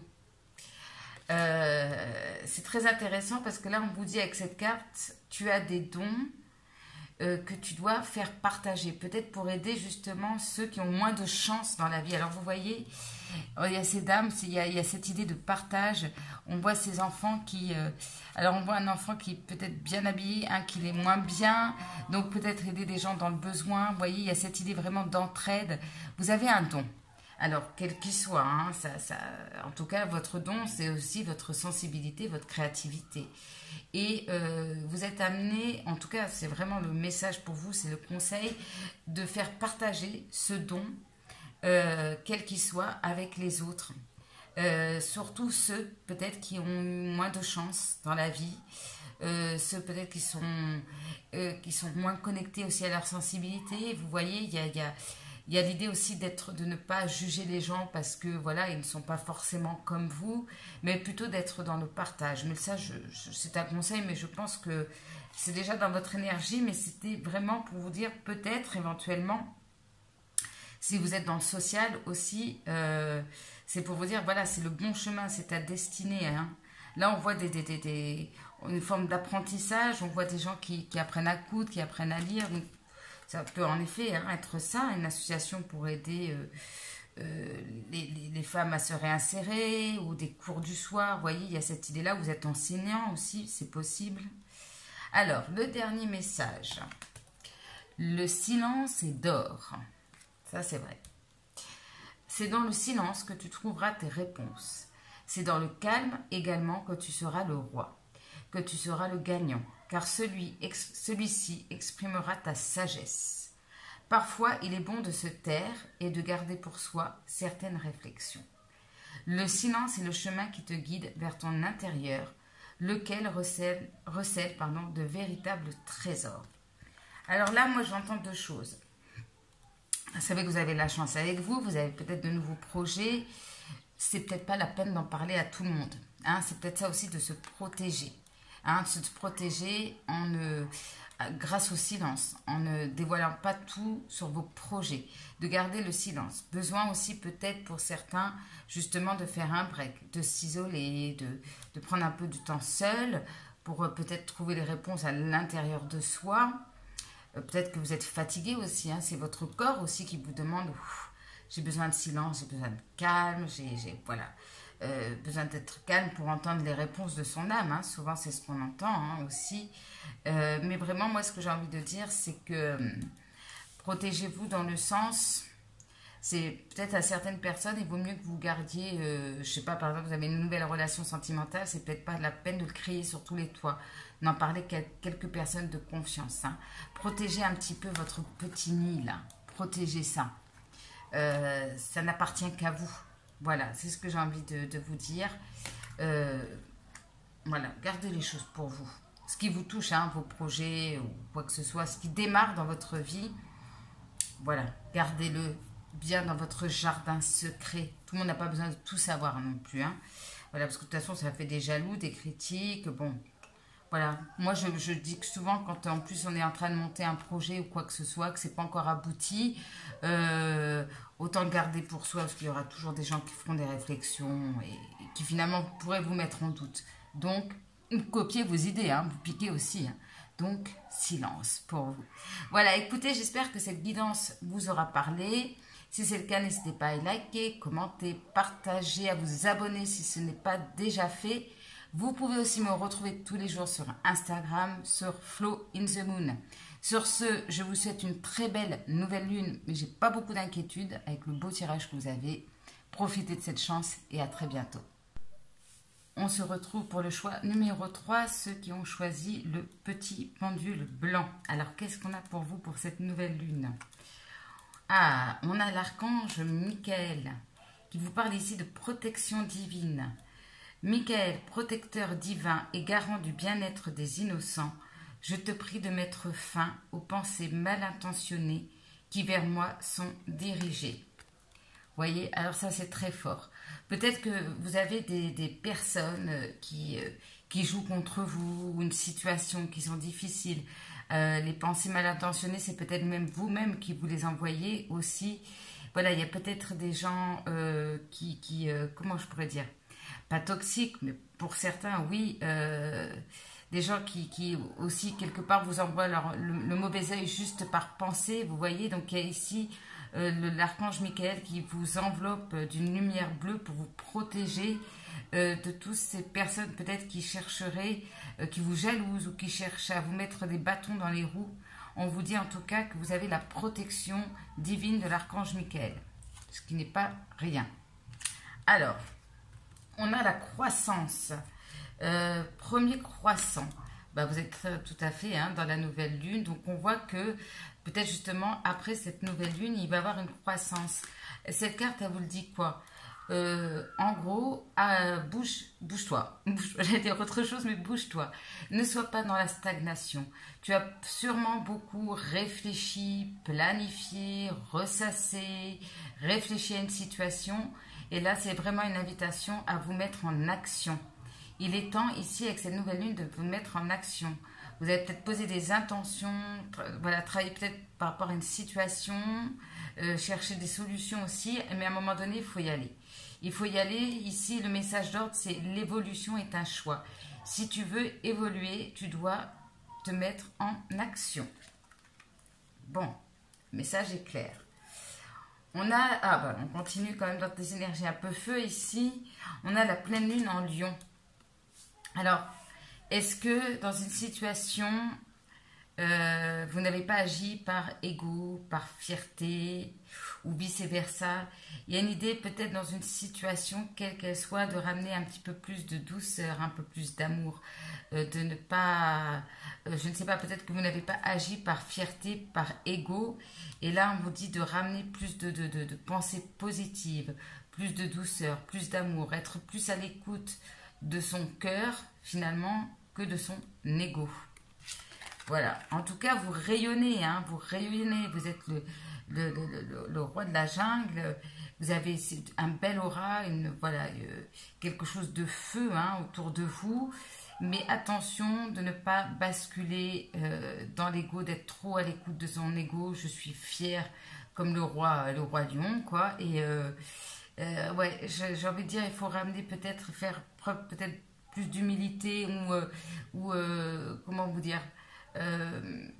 C'est très intéressant parce que là, on vous dit avec cette carte, tu as des dons que tu dois faire partager, peut-être pour aider justement ceux qui ont moins de chance dans la vie. Alors vous voyez, il y a ces dames, il y a cette idée de partage. On voit ces enfants qui... alors on voit un enfant qui est peut-être bien habillé, un qui l'est moins bien, donc peut-être aider des gens dans le besoin. Vous voyez, il y a cette idée vraiment d'entraide. Vous avez un don. Alors, quel qu'il soit, hein, en tout cas, votre don, c'est aussi votre sensibilité, votre créativité. Et vous êtes amené, en tout cas, c'est vraiment le message pour vous, c'est le conseil de faire partager ce don, quel qu'il soit, avec les autres. Surtout ceux, peut-être, qui ont eu moins de chance dans la vie. Ceux, peut-être, qui sont moins connectés aussi à leur sensibilité. Vous voyez, il y a l'idée aussi de ne pas juger les gens parce que voilà, ils ne sont pas forcément comme vous, mais plutôt d'être dans le partage. Mais ça, c'est un conseil, mais je pense que c'est déjà dans votre énergie, mais c'était vraiment pour vous dire peut-être éventuellement, si vous êtes dans le social aussi, c'est pour vous dire voilà, c'est le bon chemin, c'est ta destinée. Hein. Là, on voit une forme d'apprentissage, on voit des gens qui apprennent à coudre, qui apprennent à lire. Donc, ça peut en effet être ça, une association pour aider les femmes à se réinsérer ou des cours du soir. Vous voyez, il y a cette idée-là, vous êtes enseignant aussi, c'est possible. Alors, le dernier message. Le silence est d'or. Ça, c'est vrai. C'est dans le silence que tu trouveras tes réponses. C'est dans le calme également que tu seras le roi, que tu seras le gagnant. Car celui-ci exprimera ta sagesse. Parfois, il est bon de se taire et de garder pour soi certaines réflexions. Le silence est le chemin qui te guide vers ton intérieur, lequel recèle de véritables trésors. Alors là, moi, j'entends deux choses. Vous savez que vous avez la chance avec vous, vous avez peut-être de nouveaux projets. C'est peut-être pas la peine d'en parler à tout le monde. Hein, c'est peut-être ça aussi de se protéger. Hein, de se protéger grâce au silence, en ne dévoilant pas tout sur vos projets, de garder le silence. Besoin aussi peut-être pour certains justement de faire un break, de s'isoler, de prendre un peu de temps seul pour peut-être trouver les réponses à l'intérieur de soi. Peut-être que vous êtes fatigué aussi, hein, c'est votre corps aussi qui vous demande j'ai besoin de silence, j'ai besoin de calme, voilà. Besoin d'être calme pour entendre les réponses de son âme. Hein. Souvent, c'est ce qu'on entend hein, aussi. Mais vraiment, moi, ce que j'ai envie de dire, c'est que protégez-vous dans le sens... C'est peut-être à certaines personnes, il vaut mieux que vous gardiez... je sais pas, par exemple, vous avez une nouvelle relation sentimentale, c'est peut-être pas la peine de le crier sur tous les toits. N'en parlez qu'à quelques personnes de confiance. Hein. Protégez un petit peu votre petit nid, là. Protégez ça. Ça n'appartient qu'à vous. Voilà, c'est ce que j'ai envie de vous dire. Voilà, gardez les choses pour vous. Ce qui vous touche, hein, vos projets ou quoi que ce soit, ce qui démarre dans votre vie, voilà, gardez-le bien dans votre jardin secret. Tout le monde n'a pas besoin de tout savoir non plus. Hein. Voilà, parce que de toute façon, ça fait des jaloux, des critiques. Bon, voilà. Moi, je dis que souvent, quand en plus on est en train de monter un projet ou quoi que ce soit, que c'est pas encore abouti, autant le garder pour soi, parce qu'il y aura toujours des gens qui feront des réflexions et qui finalement pourraient vous mettre en doute. Donc, copiez vos idées, hein, vous piquez aussi. Hein. Donc, silence pour vous. Voilà, écoutez, j'espère que cette guidance vous aura parlé. Si c'est le cas, n'hésitez pas à liker, commenter, partager, à vous abonner si ce n'est pas déjà fait. Vous pouvez aussi me retrouver tous les jours sur Instagram, sur Flow in the Moon. Sur ce, je vous souhaite une très belle nouvelle lune, mais j'ai pas beaucoup d'inquiétude avec le beau tirage que vous avez. Profitez de cette chance et à très bientôt. On se retrouve pour le choix numéro 3, ceux qui ont choisi le petit pendule blanc. Alors, qu'est-ce qu'on a pour vous pour cette nouvelle lune? Ah, on a l'archange Michael qui vous parle ici de protection divine. Michael, protecteur divin et garant du bien-être des innocents, je te prie de mettre fin aux pensées mal intentionnées qui vers moi sont dirigées. Voyez, alors ça c'est très fort. Peut-être que vous avez des personnes qui jouent contre vous, ou une situation qui sont difficiles. Les pensées mal intentionnées, c'est peut-être même vous-même qui vous les envoyez aussi. Voilà, il y a peut-être des gens comment je pourrais dire, pas toxiques, mais pour certains, oui, des gens qui aussi quelque part vous envoient le mauvais œil juste par pensée, vous voyez. Donc il y a ici l'archange Michael qui vous enveloppe d'une lumière bleue pour vous protéger de toutes ces personnes peut-être qui chercheraient, qui vous jalousent ou qui cherchent à vous mettre des bâtons dans les roues. On vous dit en tout cas que vous avez la protection divine de l'archange Michael, ce qui n'est pas rien. Alors, on a la croissance. Premier croissant, vous êtes tout à fait dans la nouvelle lune, donc on voit que peut-être justement après cette nouvelle lune il va y avoir une croissance. Cette carte elle vous le dit quoi? En gros, bouge-toi, j'allais dire autre chose mais bouge-toi, ne sois pas dans la stagnation. Tu as sûrement beaucoup réfléchi, planifié, ressassé, réfléchi à une situation et là c'est vraiment une invitation à vous mettre en action. Il est temps ici avec cette nouvelle lune de vous mettre en action. Vous allez peut-être poser des intentions, voilà, travailler peut-être par rapport à une situation, chercher des solutions aussi, mais à un moment donné, il faut y aller. Il faut y aller. Ici, le message d'ordre, c'est l'évolution est un choix. Si tu veux évoluer, tu dois te mettre en action. Bon, le message est clair. On a, on continue quand même dans des énergies un peu feu ici. On a la pleine lune en Lion. Alors, est-ce que dans une situation, vous n'avez pas agi par ego, par fierté ou vice-versa? Il y a une idée peut-être dans une situation, quelle qu'elle soit, de ramener un petit peu plus de douceur, un peu plus d'amour, de ne pas, je ne sais pas, peut-être que vous n'avez pas agi par fierté, par ego. Et là, on vous dit de ramener plus de pensées positives, plus de douceur, plus d'amour, être plus à l'écoute de son cœur finalement que de son ego. Voilà, en tout cas vous rayonnez, vous rayonnez, vous êtes le roi de la jungle, vous avez un bel aura, quelque chose de feu autour de vous, mais attention de ne pas basculer dans l'ego, d'être trop à l'écoute de son ego. Je suis fière comme le roi lion quoi, et ouais, j'ai envie de dire, il faut ramener faire preuve peut-être plus d'humilité ou comment vous dire, ramener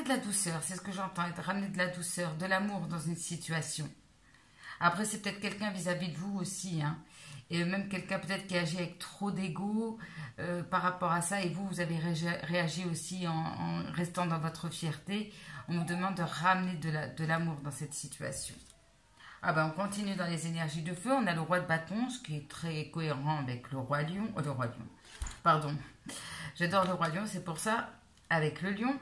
de la douceur, c'est ce que j'entends, ramener de la douceur, de l'amour dans une situation. Après, c'est peut-être quelqu'un vis-à-vis de vous aussi, et même quelqu'un peut-être qui agit avec trop d'ego par rapport à ça, et vous avez réagi aussi en restant dans votre fierté. On vous demande de ramener de l'amour dans cette situation. On continue dans les énergies de feu. On a le roi de bâton, ce qui est très cohérent avec le roi lion. Pardon. J'adore le roi lion, c'est pour ça, avec le lion.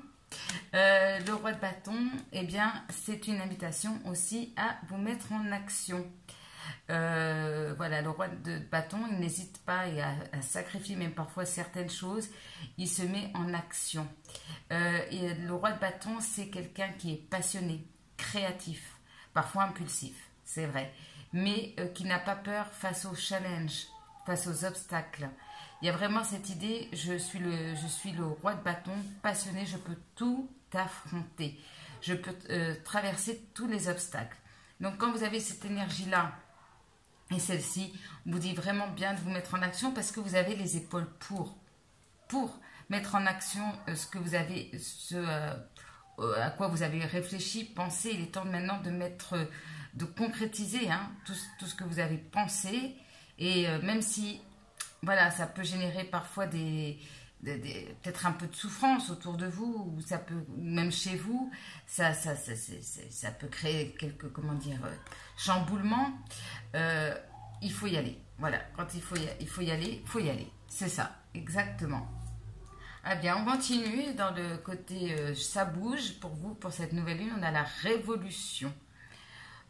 Le roi de bâton, eh bien, c'est une invitation aussi à vous mettre en action. Voilà, le roi de bâton, il n'hésite pas à sacrifier même parfois certaines choses. Il se met en action. Et le roi de bâton, c'est quelqu'un qui est passionné, créatif, parfois impulsif. C'est vrai, mais qui n'a pas peur face aux challenges, face aux obstacles. Il y a vraiment cette idée, je suis le roi de bâton, passionné, je peux tout affronter. Je peux traverser tous les obstacles. Donc quand vous avez cette énergie-là, et celle-ci, on vous dit vraiment bien de vous mettre en action parce que vous avez les épaules pour mettre en action ce que vous avez, à quoi vous avez réfléchi, pensé. Il est temps maintenant de concrétiser hein, tout ce que vous avez pensé. Et même si, voilà, ça peut générer parfois peut-être un peu de souffrance autour de vous, ou ça peut, même chez vous, ça peut créer quelques, comment dire, chamboulements. Il faut y aller. Voilà, quand il faut y aller, il faut y aller. C'est ça, exactement. Ah bien, on continue dans le côté ça bouge pour vous, pour cette nouvelle lune. On a la révolution.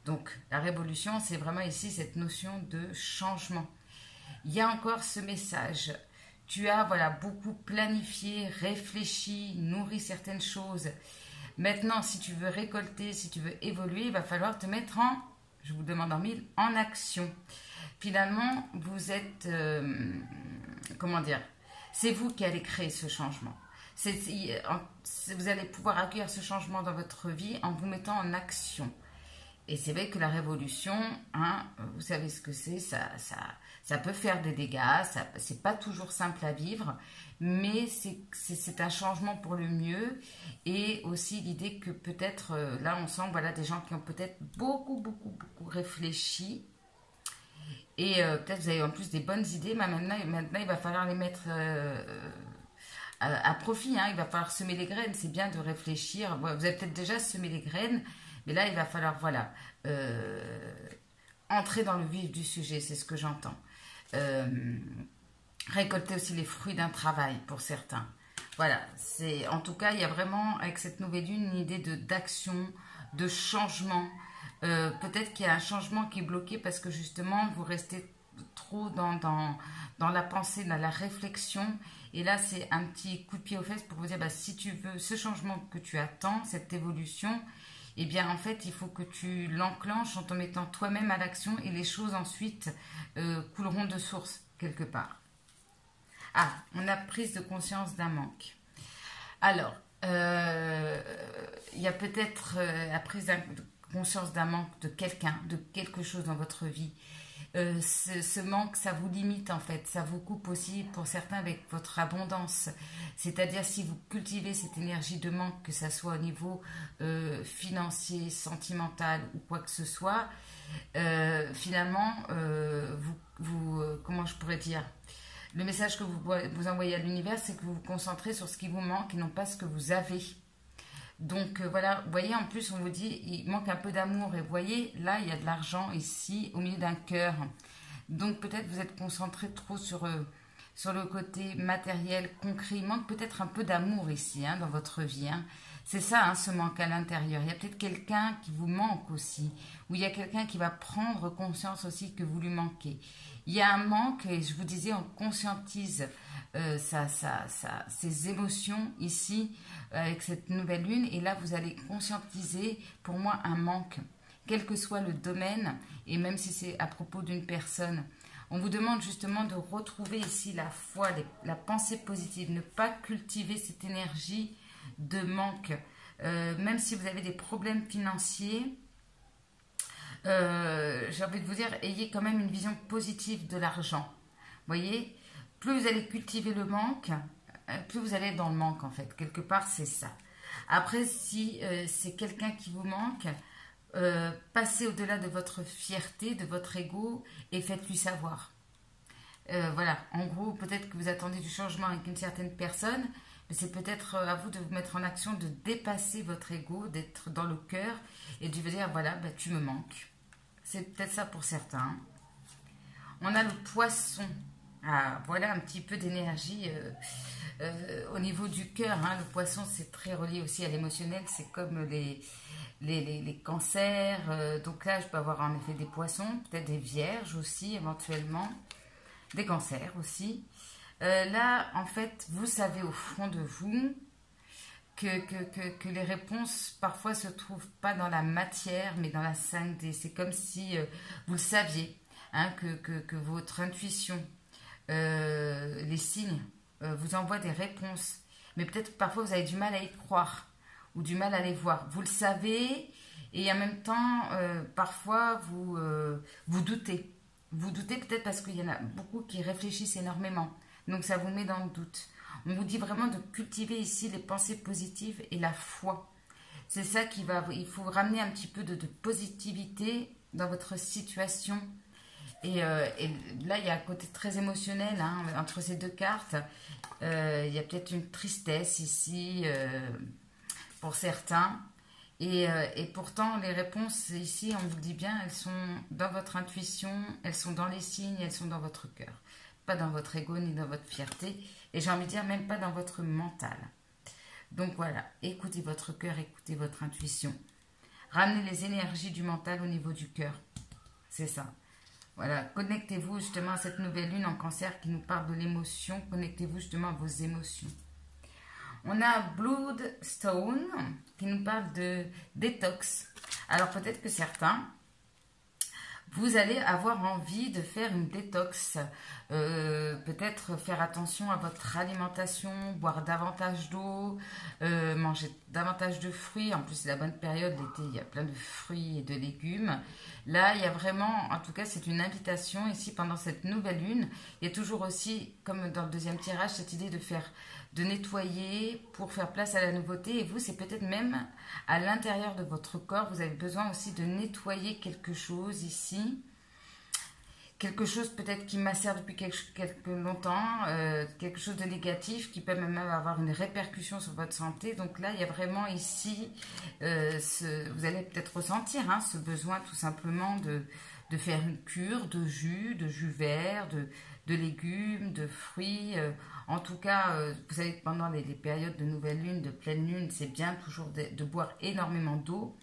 Donc, la révolution, c'est vraiment ici cette notion de changement. Il y a encore ce message. Tu as voilà, beaucoup planifié, réfléchi, nourri certaines choses. Maintenant, si tu veux récolter, si tu veux évoluer, il va falloir te mettre je vous demande en mille, en action. Finalement, vous êtes, comment dire, c'est vous qui allez créer ce changement. Vous allez pouvoir accueillir ce changement dans votre vie en vous mettant en action. Et c'est vrai que la révolution, hein, vous savez ce que c'est, ça peut faire des dégâts, c'est pas toujours simple à vivre, mais c'est un changement pour le mieux. Et aussi l'idée que peut-être, là on sent voilà, des gens qui ont peut-être beaucoup réfléchi. Et peut-être vous avez en plus des bonnes idées, mais maintenant il va falloir les mettre à profit, hein, il va falloir semer les graines, c'est bien de réfléchir. Vous avez peut-être déjà semé les graines, mais là, il va falloir, voilà, entrer dans le vif du sujet, c'est ce que j'entends. Récolter aussi les fruits d'un travail pour certains. Voilà, en tout cas, il y a vraiment, avec cette nouvelle lune, une idée d'action, de changement. Peut-être qu'il y a un changement qui est bloqué parce que justement, vous restez trop dans la pensée, dans la réflexion. Et là, c'est un petit coup de pied aux fesses pour vous dire, bah, si tu veux ce changement que tu attends, cette évolution, eh bien en fait il faut que tu l'enclenches en te mettant toi-même à l'action et les choses ensuite couleront de source quelque part. Ah, on a prise de conscience d'un manque. Alors, il y a peut-être la prise de conscience d'un manque de quelqu'un, de quelque chose dans votre vie. Ce manque, ça vous limite en fait, ça vous coupe aussi pour certains avec votre abondance. C'est-à-dire si vous cultivez cette énergie de manque, que ça soit au niveau financier, sentimental ou quoi que ce soit, finalement, comment je pourrais dire, le message que vous envoyez à l'univers, c'est que vous vous concentrez sur ce qui vous manque et non pas ce que vous avez. Donc voilà, vous voyez, en plus on vous dit il manque un peu d'amour et vous voyez là il y a de l'argent ici au milieu d'un cœur. Donc peut-être vous êtes concentré trop sur le côté matériel, concret. Il manque peut-être un peu d'amour ici hein, dans votre vie. Hein. C'est ça hein, ce manque à l'intérieur. Il y a peut-être quelqu'un qui vous manque aussi, ou il y a quelqu'un qui va prendre conscience aussi que vous lui manquez. Il y a un manque et je vous disais on conscientise ces émotions ici avec cette nouvelle lune et là vous allez conscientiser pour moi un manque quel que soit le domaine et même si c'est à propos d'une personne. On vous demande justement de retrouver ici la foi, la pensée positive, ne pas cultiver cette énergie de manque, même si vous avez des problèmes financiers. J'ai envie de vous dire, ayez quand même une vision positive de l'argent. Vous voyez, plus vous allez cultiver le manque, plus vous allez être dans le manque en fait. Quelque part, c'est ça. Après, si c'est quelqu'un qui vous manque, passez au-delà de votre fierté, de votre ego et faites-lui savoir. Voilà, en gros, peut-être que vous attendez du changement avec une certaine personne, mais c'est peut-être à vous de vous mettre en action, de dépasser votre ego, d'être dans le cœur et de vous dire, voilà, bah, tu me manques. C'est peut-être ça pour certains. On a le poisson. Ah, voilà un petit peu d'énergie au niveau du cœur. Hein. Le poisson, c'est très relié aussi à l'émotionnel. C'est comme les cancers. Donc là, je peux avoir en effet des poissons, peut-être des vierges aussi, éventuellement. Des cancers aussi. Là, en fait, vous savez au fond de vous que les réponses parfois se trouvent pas dans la matière, mais dans la 5D. C'est comme si vous le saviez, hein, que votre intuition, les signes, vous envoient des réponses. Mais peut-être parfois vous avez du mal à y croire ou du mal à les voir. Vous le savez et en même temps, parfois vous doutez. Vous doutez peut-être parce qu'il y en a beaucoup qui réfléchissent énormément. Donc ça vous met dans le doute. On vous dit vraiment de cultiver ici les pensées positives et la foi. C'est ça qui va... Il faut ramener un petit peu de positivité dans votre situation. Et là, il y a un côté très émotionnel hein, entre ces deux cartes. Il y a peut-être une tristesse ici pour certains. Et pourtant, les réponses ici, on vous le dit bien, elles sont dans votre intuition, elles sont dans les signes, elles sont dans votre cœur. Pas dans votre ego ni dans votre fierté. Et j'ai envie de dire, même pas dans votre mental. Donc voilà, écoutez votre cœur, écoutez votre intuition. Ramenez les énergies du mental au niveau du cœur. C'est ça. Voilà, connectez-vous justement à cette nouvelle lune en cancer qui nous parle de l'émotion. Connectez-vous justement à vos émotions. On a Bloodstone qui nous parle de détox. Alors peut-être que certains, vous allez avoir envie de faire une détox. Peut-être faire attention à votre alimentation, boire davantage d'eau, manger davantage de fruits. En plus, c'est la bonne période, l'été, il y a plein de fruits et de légumes. Là, il y a vraiment, en tout cas, c'est une invitation ici pendant cette nouvelle lune. Il y a toujours aussi, comme dans le deuxième tirage, cette idée de nettoyer pour faire place à la nouveauté. Et vous, c'est peut-être même à l'intérieur de votre corps, vous avez besoin aussi de nettoyer quelque chose ici. Quelque chose peut-être qui macère depuis quelque longtemps, quelque chose de négatif qui peut même avoir une répercussion sur votre santé. Donc là, il y a vraiment ici, vous allez peut-être ressentir hein, ce besoin tout simplement de faire une cure de jus vert, de légumes, de fruits. En tout cas, vous savez que pendant les périodes de nouvelle lune, de pleine lune, c'est bien toujours de boire énormément d'eau.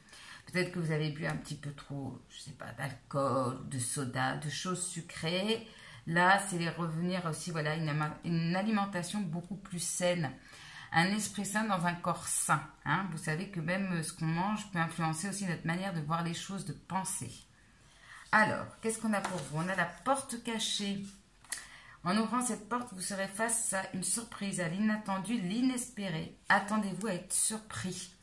Peut-être que vous avez bu un petit peu trop, je ne sais pas, d'alcool, de soda, de choses sucrées. Là, c'est revenir aussi, voilà, une alimentation beaucoup plus saine. Un esprit sain dans un corps sain. Hein. Vous savez que même ce qu'on mange peut influencer aussi notre manière de voir les choses, de penser. Alors, qu'est-ce qu'on a pour vous? On a la porte cachée. En ouvrant cette porte, vous serez face à une surprise, à l'inattendu, l'inespéré. Attendez-vous à être surpris.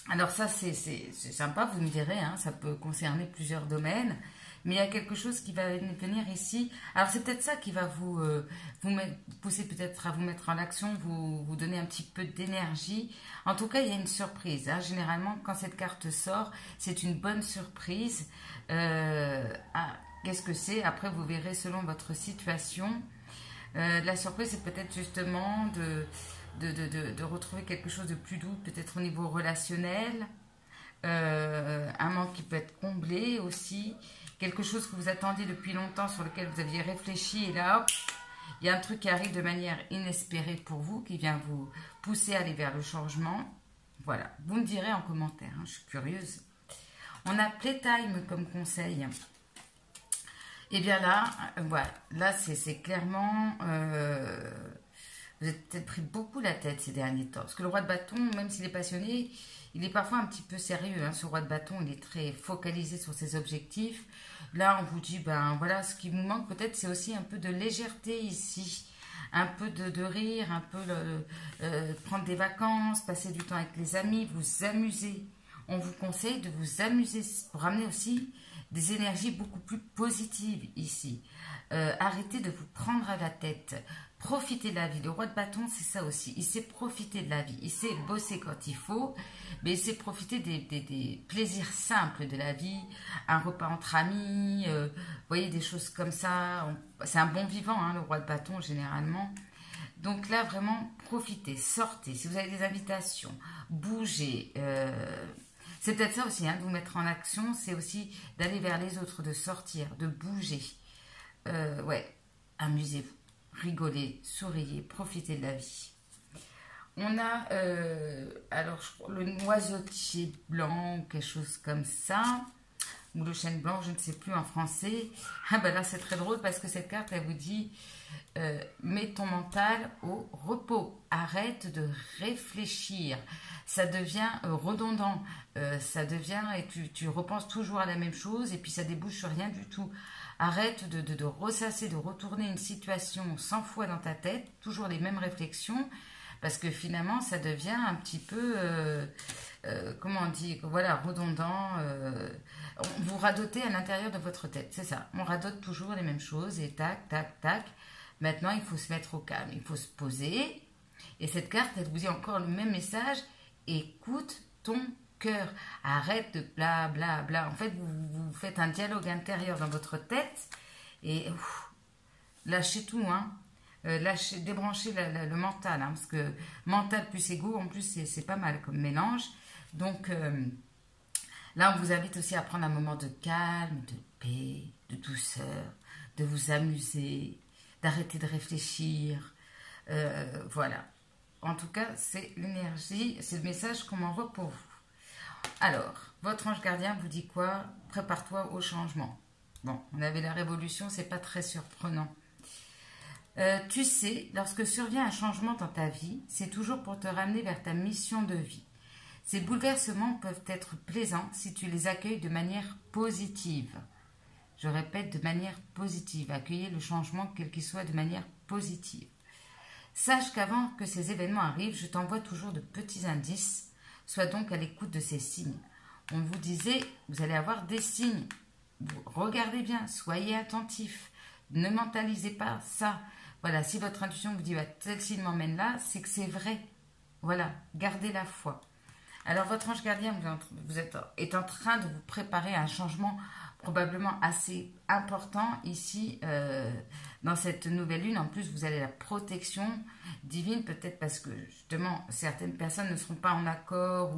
Alors ça, c'est sympa, vous me direz, hein, ça peut concerner plusieurs domaines, mais il y a quelque chose qui va venir ici. Alors c'est peut-être ça qui va vous pousser peut-être à vous mettre en action, vous donner un petit peu d'énergie. En tout cas, il y a une surprise. Hein. Généralement, quand cette carte sort, c'est une bonne surprise. Qu'est-ce que c'est? Après, vous verrez selon votre situation. La surprise, c'est peut-être justement de retrouver quelque chose de plus doux, peut-être au niveau relationnel, un manque qui peut être comblé aussi, quelque chose que vous attendiez depuis longtemps, sur lequel vous aviez réfléchi, et là, hop, il y a un truc qui arrive de manière inespérée pour vous, qui vient vous pousser à aller vers le changement. Voilà, vous me direz en commentaire, hein, je suis curieuse. On a Playtime comme conseil. Et bien là, voilà, là c'est clairement... vous avez peut-être pris beaucoup la tête ces derniers temps. Parce que le roi de bâton, même s'il est passionné, il est parfois un petit peu sérieux. Hein. Ce roi de bâton, il est très focalisé sur ses objectifs. Là, on vous dit, ben voilà, ce qui vous manque peut-être, c'est aussi un peu de légèreté ici. Un peu de rire, un peu prendre des vacances, passer du temps avec les amis, vous amuser. On vous conseille de vous amuser pour ramener aussi des énergies beaucoup plus positives ici. Arrêtez de vous prendre à la tête. Profitez de la vie. Le roi de bâton, c'est ça aussi. Il sait profiter de la vie. Il sait bosser quand il faut, mais il sait profiter des plaisirs simples de la vie. Un repas entre amis, vous voyez, des choses comme ça. C'est un bon vivant, hein, le roi de bâton, généralement. Donc là, vraiment, profitez, sortez. Si vous avez des invitations, bougez. C'est peut-être ça aussi, hein, de vous mettre en action. C'est aussi d'aller vers les autres, de sortir, de bouger. Ouais, amusez-vous. Rigolez, souriez, profitez de la vie. On a, alors je crois, le noisetier blanc ou quelque chose comme ça, ou le chêne blanc, je ne sais plus en français. Ah ben là c'est très drôle parce que cette carte elle vous dit mets ton mental au repos, arrête de réfléchir. Ça devient redondant, ça devient et tu repenses toujours à la même chose et puis ça débouche sur rien du tout. Arrête de ressasser, de retourner une situation 100 fois dans ta tête, toujours les mêmes réflexions, parce que finalement, ça devient un petit peu, comment on dit, voilà, redondant. Vous radotez à l'intérieur de votre tête, c'est ça. On radote toujours les mêmes choses et tac, tac, tac. Maintenant, il faut se mettre au calme, il faut se poser, Et cette carte, elle vous dit encore le même message. Écoute ton cœur. Arrête de bla bla bla. En fait, vous faites un dialogue intérieur dans votre tête et lâchez tout, hein. Débranchez le mental, hein, parce que mental plus ego, en plus, c'est pas mal comme mélange. Donc là, on vous invite aussi à prendre un moment de calme, de paix, de douceur, de vous amuser, d'arrêter de réfléchir. Voilà. En tout cas, c'est l'énergie, c'est le message qu'on m'envoie pour vous. Alors, votre ange gardien vous dit quoi? Prépare-toi au changement. Bon, on avait la révolution, c'est pas très surprenant. Tu sais, lorsque survient un changement dans ta vie, c'est toujours pour te ramener vers ta mission de vie. Ces bouleversements peuvent être plaisants si tu les accueilles de manière positive. Je répète, de manière positive. Accueillez le changement, quel qu'il soit, de manière positive. Sache qu'avant que ces événements arrivent, je t'envoie toujours de petits indices. Sois donc à l'écoute de ces signes. On vous disait, vous allez avoir des signes. Regardez bien, soyez attentifs. Ne mentalisez pas ça. Voilà, si votre intuition vous dit bah, tel signe m'emmène là, c'est que c'est vrai. Voilà, gardez la foi. Alors, votre ange gardien est en train de vous préparer à un changement probablement assez important ici dans cette nouvelle lune. En plus, vous avez la protection divine, peut-être parce que justement, certaines personnes ne seront pas en accord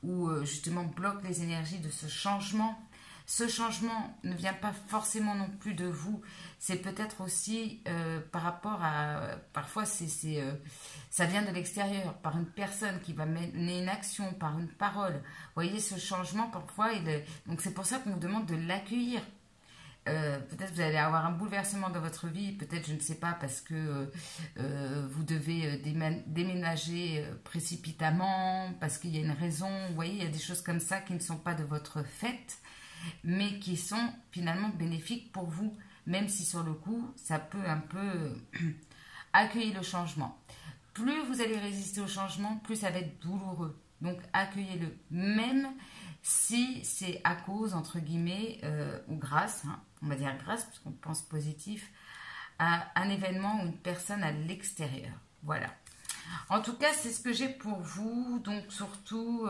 ou justement bloquent les énergies de ce changement. Ce changement ne vient pas forcément non plus de vous, c'est peut-être aussi par rapport à, parfois ça vient de l'extérieur, par une personne qui va mener une action, par une parole. Vous voyez, ce changement parfois, donc c'est pour ça qu'on vous demande de l'accueillir. Peut-être vous allez avoir un bouleversement dans votre vie, peut-être je ne sais pas parce que vous devez déménager précipitamment, parce qu'il y a une raison, vous voyez, il y a des choses comme ça qui ne sont pas de votre fait, mais qui sont finalement bénéfiques pour vous, même si sur le coup, ça peut un peu accueillir le changement. Plus vous allez résister au changement, plus ça va être douloureux. Donc accueillez-le, même si c'est à cause, entre guillemets, ou grâce, hein, on va dire grâce, parce qu'on pense positif, à un événement ou une personne à l'extérieur. Voilà. En tout cas, c'est ce que j'ai pour vous. Donc surtout,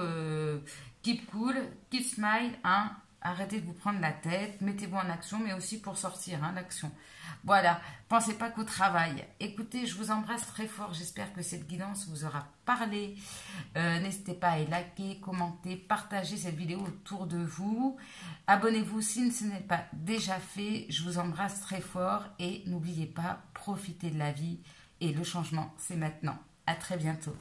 keep cool, keep smile, hein. Arrêtez de vous prendre la tête, mettez-vous en action, mais aussi pour sortir, hein, l'action. Voilà, pensez pas qu'au travail. Écoutez, je vous embrasse très fort, j'espère que cette guidance vous aura parlé. N'hésitez pas à liker, commenter, partager cette vidéo autour de vous. Abonnez-vous si ce n'est pas déjà fait. Je vous embrasse très fort et n'oubliez pas, profitez de la vie et le changement, c'est maintenant. À très bientôt.